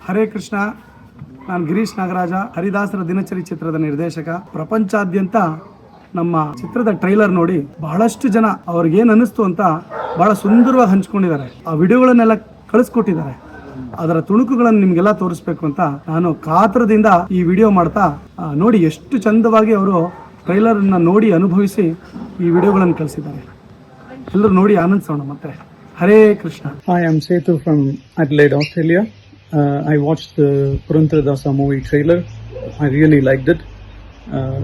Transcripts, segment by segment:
ಹರೇ ಕೃಷ್ಣ. ನಾನು ಗಿರೀಶ್ ನಾಗರಾಜ, ಹರಿದಾಸರ ದಿನಚರಿ ಚಿತ್ರದ ನಿರ್ದೇಶಕ. ಪ್ರಪಂಚಾದ್ಯಂತ ನಮ್ಮ ಚಿತ್ರದ ಟ್ರೈಲರ್ ನೋಡಿ ಬಹಳಷ್ಟು ಜನ ಅವ್ರಿಗೇನು ಅನ್ನಿಸ್ತು ಅಂತ ಬಹಳ ಸುಂದರವಾಗಿ ಹಂಚ್ಕೊಂಡಿದ್ದಾರೆ. ಆ ವಿಡಿಯೋಗಳನ್ನೆಲ್ಲ ಕಳಿಸ್ಕೊಟ್ಟಿದ್ದಾರೆ. ಅದರ ತುಣುಕುಗಳನ್ನು ನಿಮಗೆಲ್ಲ ತೋರಿಸ್ಬೇಕು ಅಂತ ನಾನು ಕಾತರದಿಂದ ಈ ವಿಡಿಯೋ ಮಾಡ್ತಾ ನೋಡಿ ಎಷ್ಟು ಚಂದವಾಗಿ ಅವರು ಟ್ರೈಲರ್ನ ನೋಡಿ ಅನುಭವಿಸಿ ಈ ವಿಡಿಯೋಗಳನ್ನು ಕಳಿಸಿದ್ದಾರೆ. ಎಲ್ಲರೂ ನೋಡಿ ಆನಂದಿಸೋಣ. ಮತ್ತೆ Hare Krishna. Hi, I'm Setu from Adelaide, Australia. I watched the Purandara Dasa movie trailer. I really liked it.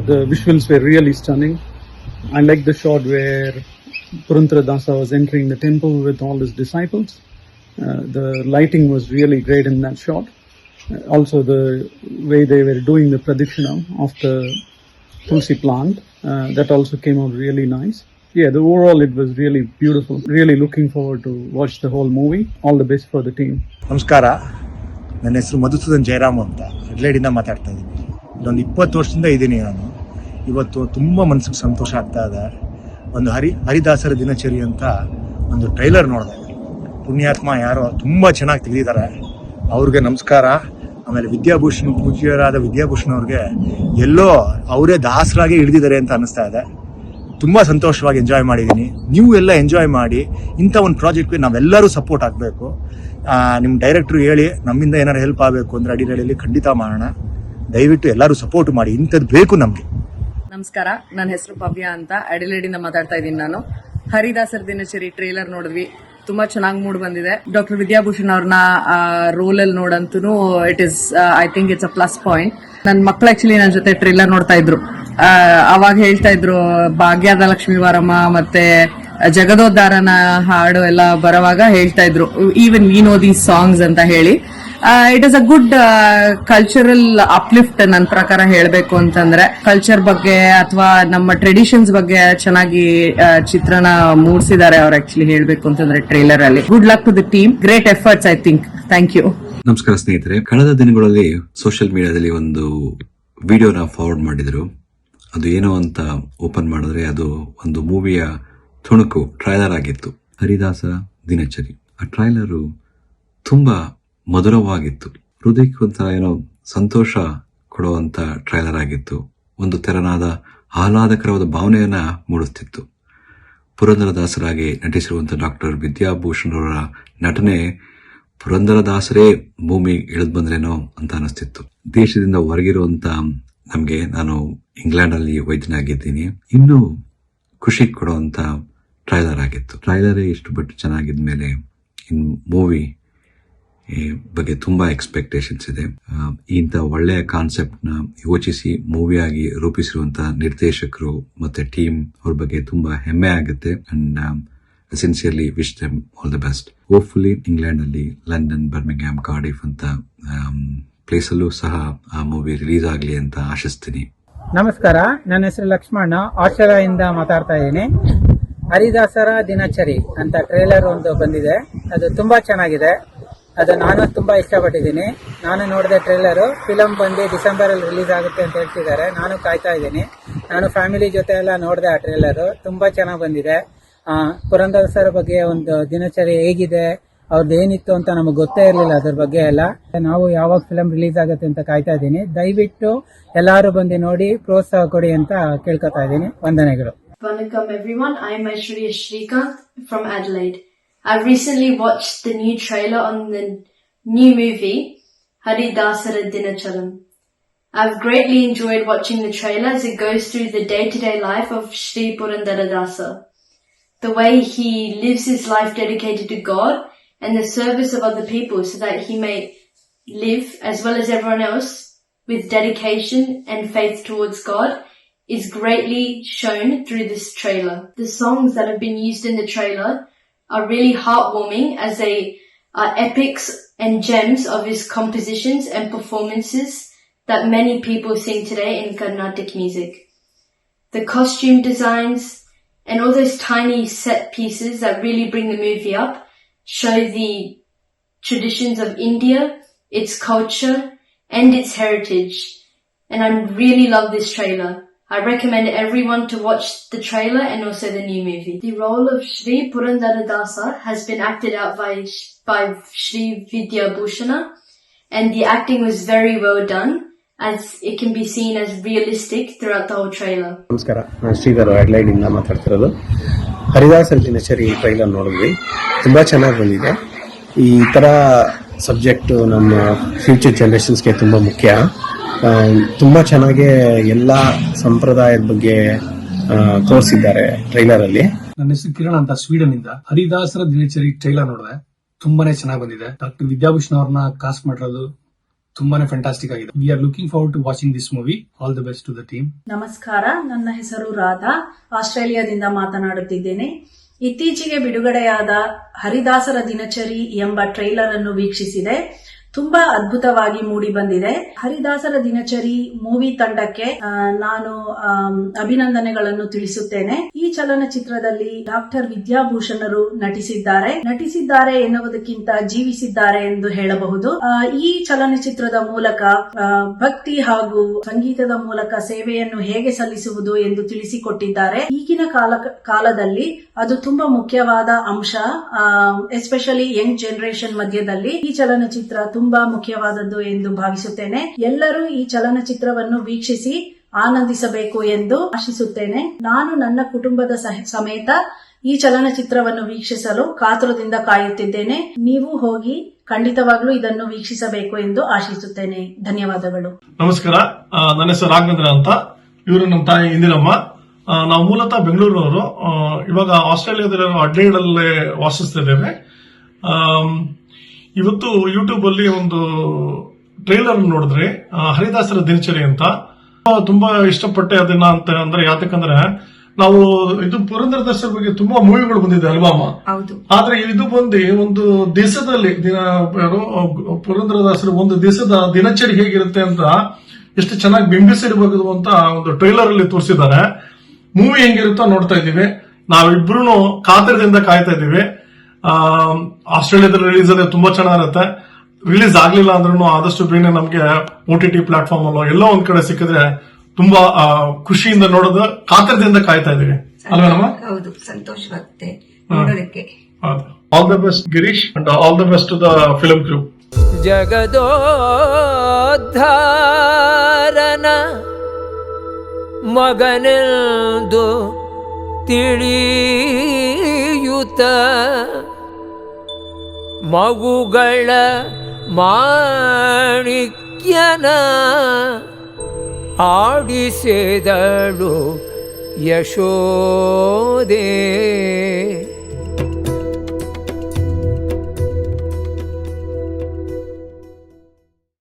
The visuals were really stunning. I liked the shot where Purandara Dasa was entering the temple with all his disciples. The lighting was really great in that shot. Also the way they were doing the pradikshina of the tulsi plant, that also came out really nice. Yeah, the overall it was really beautiful. Really looking forward to watch the whole movie. All the best for the team. ನಮಸ್ಕಾರ, ನನ್ನ ಹೆಸರು ಮಧುಸೂದನ್ ಜಯರಾಮ್ ಅಂತ ಅಡ್ಲೇಡಿಂದ ಮಾತಾಡ್ತಾ ಇದ್ದೀನಿ. ಇಲ್ಲೊಂದು 20 ವರ್ಷದಿಂದ ಇದ್ದೀನಿ ನಾನು. ಇವತ್ತು ತುಂಬ ಮನಸ್ಸಿಗೆ ಸಂತೋಷ ಆಗ್ತಾ ಇದೆ. ಒಂದು ಹರಿದಾಸರ ದಿನಚರಿ ಅಂತ ಒಂದು ಟ್ರೈಲರ್ ನೋಡಿದೆ. ಪುಣ್ಯಾತ್ಮ ಯಾರೋ ತುಂಬ ಚೆನ್ನಾಗಿ ತೆಗೆದಿದ್ದಾರೆ. ಅವ್ರಿಗೆ ನಮಸ್ಕಾರ. ಆಮೇಲೆ ಪೂಜ್ಯರಾದ ವಿದ್ಯಾಭೂಷಣ್ ಅವ್ರಿಗೆ ಎಲ್ಲೋ ಅವರೇ ದಾಸರಾಗಿ ಇಳಿದಿದ್ದಾರೆ ಅಂತ ಅನ್ನಿಸ್ತಾ ಇದೆ. ತುಂಬ ಸಂತೋಷವಾಗಿ ಎಂಜಾಯ್ ಮಾಡಿದ್ದೀನಿ. ನೀವು ಎಲ್ಲ ಎಂಜಾಯ್ ಮಾಡಿ. ಇಂಥ ಒಂದು ಪ್ರಾಜೆಕ್ಟ್ಗೆ ನಾವೆಲ್ಲರೂ ಸಪೋರ್ಟ್ ಆಗಬೇಕು. ನಿಮ್ಮ ಡೈರೆಕ್ಟ್ರು ಹೇಳಿ ನಮ್ಮಿಂದ ಏನಾರು ಹೆಲ್ಪ್ ಆಗಬೇಕು ಅಂದರೆ ಅಡಿಗಳಲ್ಲಿ ಖಂಡಿತ ಮಾಡೋಣ. ದಯವಿಟ್ಟು ಎಲ್ಲರೂ ಸಪೋರ್ಟ್ ಮಾಡಿ. ಇಂಥದ್ದು ಬೇಕು ನಮಗೆ. ನಮಸ್ಕಾರ, ನನ್ನ ಹೆಸರು ಭವ್ಯ ಅಂತ ಅಡಿಲೇಡಿಂದ ಮಾತಾಡ್ತಾ ಇದ್ದೀನಿ. ನಾನು ಹರಿದಾಸರ ದಿನಚರಿ ಟ್ರೇಲರ್ ನೋಡಿದ್ವಿ. ತುಂಬಾ ಚೆನ್ನಾಗಿ ಮೂಡ್ ಬಂದಿದೆ. ಡಾಕ್ಟರ್ ವಿದ್ಯಾಭೂಷಣ್ ಅವ್ರನ್ನ ರೋಲ್ ಅಲ್ಲಿ ನೋಡಂತೂ it is I think it's a plus point. ನನ್ನ ಮಕ್ಳು ಆಕ್ಚುಲಿ ನನ್ನ ಜೊತೆ ಟ್ರೇಲರ್ ನೋಡ್ತಾ ಇದ್ರು. ಅವಾಗ ಹೇಳ್ತಾ ಇದ್ರು ಭಾಗ್ಯದ ಲಕ್ಷ್ಮೀ ವಾರಮ್ಮ ಮತ್ತೆ ಜಗದೋದ್ಧಾರನ ಹಾಡು ಎಲ್ಲ ಬರುವಾಗ ಹೇಳ್ತಾ ಇದ್ರು even we know these songs ಅಂತ ಹೇಳಿ. It is a good cultural uplift. ನನ್ನ ಪ್ರಕಾರ ಹೇಳಬೇಕು ಅಂತಂದ್ರೆ ಕಲ್ಚರ್ ಬಗ್ಗೆ ಅಥವಾ ನಮ್ಮ ಟ್ರೆಡಿಷನ್ಸ್ ಬಗ್ಗೆ ಚೆನ್ನಾಗಿ ಚಿತ್ರಣ ಮೂಡಿಸಿದ್ದಾರೆ ಅವ್ರು. ಆಕ್ಚುಲಿ ಹೇಳಬೇಕು ಅಂತಂದ್ರೆ ಟ್ರೇಲರ್ ಅಲ್ಲಿ. Good luck to the team. Great efforts I think. Thank you. ನಮಸ್ಕಾರ ಸ್ನೇಹಿತರೆ. ಕಳೆದ ದಿನಗಳಲ್ಲಿ ಸೋಷಿಯಲ್ ಮೀಡಿಯಾದಲ್ಲಿ ಒಂದು ವಿಡಿಯೋನ ಫಾರ್ವರ್ಡ್ ಮಾಡಿದ್ರು. ಅದು ಏನೋ ಅಂತ ಓಪನ್ ಮಾಡಿದ್ರೆ ಅದು ಒಂದು ಮೂವಿಯ ತುಣುಕು ಟ್ರೈಲರ್ ಆಗಿತ್ತು. ಹರಿದಾಸರ ದಿನಚರಿ. ಆ ಟ್ರೈಲರು ತುಂಬಾ ಮಧುರವಾಗಿತ್ತು. ಹೃದಯಕ್ಕೆ ಒಂಥರ ಏನೋ ಸಂತೋಷ ಕೊಡುವಂತ ಟ್ರೈಲರ್ ಆಗಿತ್ತು. ಒಂದು ತೆರನಾದ ಆಹ್ಲಾದಕರವಾದ ಭಾವನೆಯನ್ನ ಮೂಡಿಸ್ತಿತ್ತು. ಪುರಂದರದಾಸರಾಗಿ ನಟಿಸಿರುವಂತಹ ಡಾಕ್ಟರ್ ವಿದ್ಯಾಭೂಷಣ್ ಅವರ ನಟನೆ ಪುರಂದರದಾಸರೇ ಭೂಮಿ ಇಳಿದು ಬಂದ್ರೇನೋ ಅಂತ ಅನಿಸ್ತಿತ್ತು. ದೇಶದಿಂದ ಹೊರಗಿರುವಂತ ನಮ್ಗೆ, ನಾನು ಇಂಗ್ಲೆಂಡ್ ಅಲ್ಲಿ ವೈದ್ಯನಾಗಿದ್ದೀನಿ, ಇನ್ನೂ ಖುಷಿ ಕೊಡುವಂತ ಟ್ರೈಲರ್ ಆಗಿತ್ತು. ಟ್ರೈಲರೇ ಇಷ್ಟು ಬಟ್ಟು ಚೆನ್ನಾಗಿದ್ಮೇಲೆ ಇನ್ ಮೂವಿ ಬಗ್ಗೆ ತುಂಬಾ ಎಕ್ಸ್ಪೆಕ್ಟೇಷನ್ಸ್ ಇದೆ. ಇಂಥ ಒಳ್ಳೆಯ ಕಾನ್ಸೆಪ್ಟ್ ನ ಯೋಚಿಸಿ ಮೂವಿಯಾಗಿ ರೂಪಿಸಿರುವಂತಹ ನಿರ್ದೇಶಕರು ಮತ್ತೆ ಟೀಮ್ ಅವ್ರ ಬಗ್ಗೆ ತುಂಬಾ ಹೆಮ್ಮೆ ಆಗುತ್ತೆ. And sincerely wish them all the best. Hopefully England ಅಲ್ಲಿ ಲಂಡನ್, ಬರ್ಮಿಂಗ್ಹ್ಯಾಮ್, ಕಾರ್ಡಿಫ್ ಅಂತ ಪ್ಲೇಸ್ ಅಲ್ಲೂ ಸಹ ಆ ಮೂವಿ ರಿಲೀಸ್ ಆಗ್ಲಿ ಅಂತ ಆಶಿಸ್ತೀನಿ. ನಮಸ್ಕಾರ, ನನ್ನ ಹೆಸರು ಲಕ್ಷ್ಮಣ, ಆಸ್ಟ್ರೇಲಿಯಾದಿಂದ ಮಾತಾಡ್ತಾ ಇದ್ದೀನಿ. ಹರಿದಾಸರ ದಿನಚರಿ ಅಂತ ಟ್ರೇಲರ್ ಒಂದು ಬಂದಿದೆ. ಅದು ತುಂಬಾ ಚೆನ್ನಾಗಿದೆ. ಅದು ನಾನು ತುಂಬಾ ಇಷ್ಟಪಟ್ಟಿದ್ದೀನಿ. ನಾನು ನೋಡಿದೆ ಟ್ರೇಲರು. ಫಿಲಮ್ ಬಂದು ಡಿಸೆಂಬರ್ ಅಲ್ಲಿ ರಿಲೀಸ್ ಆಗುತ್ತೆ ಅಂತ ಹೇಳ್ತಿದ್ದಾರೆ. ನಾನು ಕಾಯ್ತಾ ಇದ್ದೀನಿ. ನಾನು ಫ್ಯಾಮಿಲಿ ಜೊತೆ ಎಲ್ಲ ನೋಡಿದೆ ಆ ಟ್ರೇಲರು. ತುಂಬಾ ಚೆನ್ನಾಗಿ ಬಂದಿದೆ. ಪುರಂದರದಾಸರ ಬಗ್ಗೆ ಒಂದು ದಿನಚರಿ ಹೇಗಿದೆ, ಅವ್ರದ್ದು ಏನಿತ್ತು ಅಂತ ನಮಗೆ ಗೊತ್ತೇ ಇರಲಿಲ್ಲ ಅದ್ರ ಬಗ್ಗೆ ಎಲ್ಲ. ನಾವು ಯಾವಾಗ ಫಿಲಮ್ ರಿಲೀಸ್ ಆಗುತ್ತೆ ಅಂತ ಕಾಯ್ತಾ ಇದ್ದೀನಿ. ದಯವಿಟ್ಟು ಎಲ್ಲರೂ ಬಂದು ನೋಡಿ ಪ್ರೋತ್ಸಾಹ ಕೊಡಿ ಅಂತ ಕೇಳ್ಕೊತಾ ಇದ್ದೀನಿ. ವಂದನೆಗಳು. Vanakkam everyone, I am Aishwarya Shrikant from Adelaide. I've recently watched the new trailer on the new movie Haridasara Dinacharam. I've greatly enjoyed watching the trailer as it goes through the day-to-day life of Sri Purandara Dasa. The way he lives his life dedicated to God and the service of other people so that he may live as well as everyone else with dedication and faith towards God is greatly shown through this trailer. The songs that have been used in the trailer are really heartwarming as they are epics and gems of his compositions and performances that many people sing today in Carnatic music. The costume designs and all those tiny set pieces that really bring the movie up show the traditions of India, its culture and its heritage. And I really love this trailer. I recommend everyone to watch the trailer and also the new movie. The role of Sri Purandara Dasa has been acted out by Sri Vidyabhushana, and the acting was very well done, as it can be seen as realistic throughout the whole trailer. ನಮಸ್ಕಾರ, ನಾನು Sridhar Adelaide ಇಂದ ಮಾತಾಡ್ತಿರೋದು. ಹರಿದಾಸರ ದಿನಚರಿ trailer ನೋಡಿದ್ವಿ, ತುಂಬಾ ಚೆನ್ನಾಗಿ ಬಂದಿದೆ. ಈ ತರ ಸಬ್ಜೆಕ್ಟ್ ನಮ್ಮ ಫ್ಯೂಚರ್ ಜನರೇಷನ್ಸ್ಗೆ ತುಂಬಾ ಮುಖ್ಯ. ತುಂಬಾ ಚೆನ್ನಾಗಿ ಎಲ್ಲಾ ಸಂಪ್ರದಾಯದ ಬಗ್ಗೆ ತೋರಿಸಿದ್ದಾರೆ ಟ್ರೈಲರ್ ಅಲ್ಲಿ. ನನ್ನ ಹೆಸರು ಕಿರಣ್ ಅಂತ, ಸ್ವೀಡನ್ ಇಂದ. ಹರಿದಾಸರ ದಿನಚರಿ ಟ್ರೈಲರ್ ನೋಡಿದೆ, ತುಂಬಾನೇ ಚೆನ್ನಾಗಿ ಬಂದಿದೆ. ಡಾಕ್ಟರ್ ವಿದ್ಯಾಭೂಷಣ್ ಅವ್ರನ್ನ ಕಾಸ್ಟ್ ಮಾಡಿರೋದು ತುಂಬಾನೇ ಫ್ಯಾಂಟಾಸ್ಟಿಕ್ ಆಗಿದೆ. We are looking forward to watching this movie. All the best to the team. ನಮಸ್ಕಾರ, ನನ್ನ ಹೆಸರು ರಾಧಾ, ಆಸ್ಟ್ರೇಲಿಯಾದಿಂದ ಮಾತನಾಡುತ್ತಿದ್ದೇನೆ. ಇತ್ತೀಚೆಗೆ ಬಿಡುಗಡೆಯಾದ ಹರಿದಾಸರ ದಿನಚರಿ ಎಂಬ ಟ್ರೈಲರ್ ಅನ್ನು ವೀಕ್ಷಿಸಿದೆ. ತುಂಬಾ ಅದ್ಭುತವಾಗಿ ಮೂಡಿ ಬಂದಿದೆ. ಹರಿದಾಸರ ದಿನಚರಿ ಮೂವಿ ತಂಡಕ್ಕೆ ನಾನು ಅಭಿನಂದನೆಗಳನ್ನು ತಿಳಿಸುತ್ತೇನೆ. ಈ ಚಲನಚಿತ್ರದಲ್ಲಿ ಡಾಕ್ಟರ್ ವಿದ್ಯಾಭೂಷಣರು ನಟಿಸಿದ್ದಾರೆ ಎನ್ನುವುದಕ್ಕಿಂತ ಜೀವಿಸಿದ್ದಾರೆ ಎಂದು ಹೇಳಬಹುದು. ಈ ಚಲನಚಿತ್ರದ ಮೂಲಕ ಭಕ್ತಿ ಹಾಗೂ ಸಂಗೀತದ ಮೂಲಕ ಸೇವೆಯನ್ನು ಹೇಗೆ ಸಲ್ಲಿಸುವುದು ಎಂದು ತಿಳಿಸಿಕೊಟ್ಟಿದ್ದಾರೆ. ಈಗಿನ ಕಾಲದಲ್ಲಿ ಅದು ತುಂಬಾ ಮುಖ್ಯವಾದ ಅಂಶ, ಎಸ್ಪೆಷಲಿ ಯಂಗ್ ಜನರೇಷನ್ ಮಧ್ಯದಲ್ಲಿ ಈ ಚಲನಚಿತ್ರ ತುಂಬಾ ಮುಖ್ಯವಾದದ್ದು ಎಂದು ಭಾವಿಸುತ್ತೇನೆ. ಎಲ್ಲರೂ ಈ ಚಲನಚಿತ್ರವನ್ನು ವೀಕ್ಷಿಸಿ ಆನಂದಿಸಬೇಕು ಎಂದು ಆಶಿಸುತ್ತೇನೆ. ನಾನು ನನ್ನ ಕುಟುಂಬದ ಸಮೇತ ಈ ಚಲನಚಿತ್ರವನ್ನು ವೀಕ್ಷಿಸಲು ಕಾತುರದಿಂದ ಕಾಯುತ್ತಿದ್ದೇನೆ. ನೀವು ಹೋಗಿ ಖಂಡಿತವಾಗ್ಲೂ ಇದನ್ನು ವೀಕ್ಷಿಸಬೇಕು ಎಂದು ಆಶಿಸುತ್ತೇನೆ. ಧನ್ಯವಾದಗಳು. ನಮಸ್ಕಾರ, ನನ್ನ ಹೆಸರು ರಾಘವೇಂದ್ರ ಅಂತ. ಇವರು ನಮ್ಮ ತಾಯಿ ಇಂದಿರಮ್ಮ. ನಾವು ಮೂಲತಃ ಬೆಂಗಳೂರಿನವರು. ಇವಾಗ ಆಸ್ಟ್ರೇಲಿಯಾದಲ್ಲಿ ಅಡ್ಲೈಡ್ ಅಲ್ಲೇ ವಾಸಿಸ್ತಿದ್ದೇವೆ. ಇವತ್ತು ಯೂಟ್ಯೂಬ್ ಅಲ್ಲಿ ಒಂದು ಟ್ರೈಲರ್ ನೋಡಿದ್ರೆ ಹರಿದಾಸರ ದಿನಚರಿ ಅಂತ ತುಂಬಾ ಇಷ್ಟಪಟ್ಟೆ ಅದನ್ನ ಅಂತ. ಅಂದ್ರೆ ಯಾತಕ್ಕಂದ್ರೆ ನಾವು ಇದು ಪುರಂದರದಾಸರ ಬಗ್ಗೆ ತುಂಬಾ ಮೂವಿಗಳು ಬಂದಿದೆ ಅಲ್ವಾ ಅಮ್ಮ? ಆದ್ರೆ ಇದು ಬಂದು ಒಂದು ದೇಶದಲ್ಲಿ ಪುರಂದರದಾಸರ ಒಂದು ದೇಶದ ದಿನಚರಿ ಹೇಗಿರುತ್ತೆ ಅಂತ ಎಷ್ಟು ಚೆನ್ನಾಗಿ ಬಿಂಬಿಸಿರಬಹುದು ಅಂತ ಒಂದು ಟ್ರೈಲರ್ ಅಲ್ಲಿ ತೋರಿಸಿದ್ದಾರೆ. ಮೂವಿ ಹೆಂಗಿರುತ್ತೋ ನೋಡ್ತಾ ಇದೀವಿ. ನಾವಿಬ್ರು ಕಾತರದಿಂದ ಕಾಯ್ತಾ ಇದೀವಿ. ಆಸ್ಟ್ರೇಲಿಯಾದಲ್ಲಿ ರಿಲೀಸ್ ಆದ್ರೆ ತುಂಬಾ ಚೆನ್ನಾಗಿರುತ್ತೆ. ರಿಲೀಸ್ ಆಗ್ಲಿಲ್ಲ ಅಂದ್ರೂ ಆದಷ್ಟು ಬೇಗ ನಮ್ಗೆ OTT ಪ್ಲಾಟ್ಫಾರ್ಮ್ ಅಲ್ಲೋ ಎಲ್ಲೋ ಒಂದ್ ಕಡೆ ಸಿಕ್ಕಿದ್ರೆ ತುಂಬಾ ಖುಷಿಯಿಂದ ನೋಡೋದು, ಕಾತರದಿಂದ ಕಾಯ್ತಾ ಇದೀವಿ ಅಲ್ವಾ ನಮ್ಮ? ಹೌದು, ಸಂತೋಷವಾಗುತ್ತೆ ನೋಡೋದಕ್ಕೆ. All the best Girish and all the best to the film crew. ಜಗದೋದ್ಧಾರನ ಮಗನೆಂದು ತಿಳಿಯುತ್ತ ಮಗುಗಳ ಮಾಣಿಕ್ಯನ ಆಡಿಸಿದಳು ಯಶೋದೆ.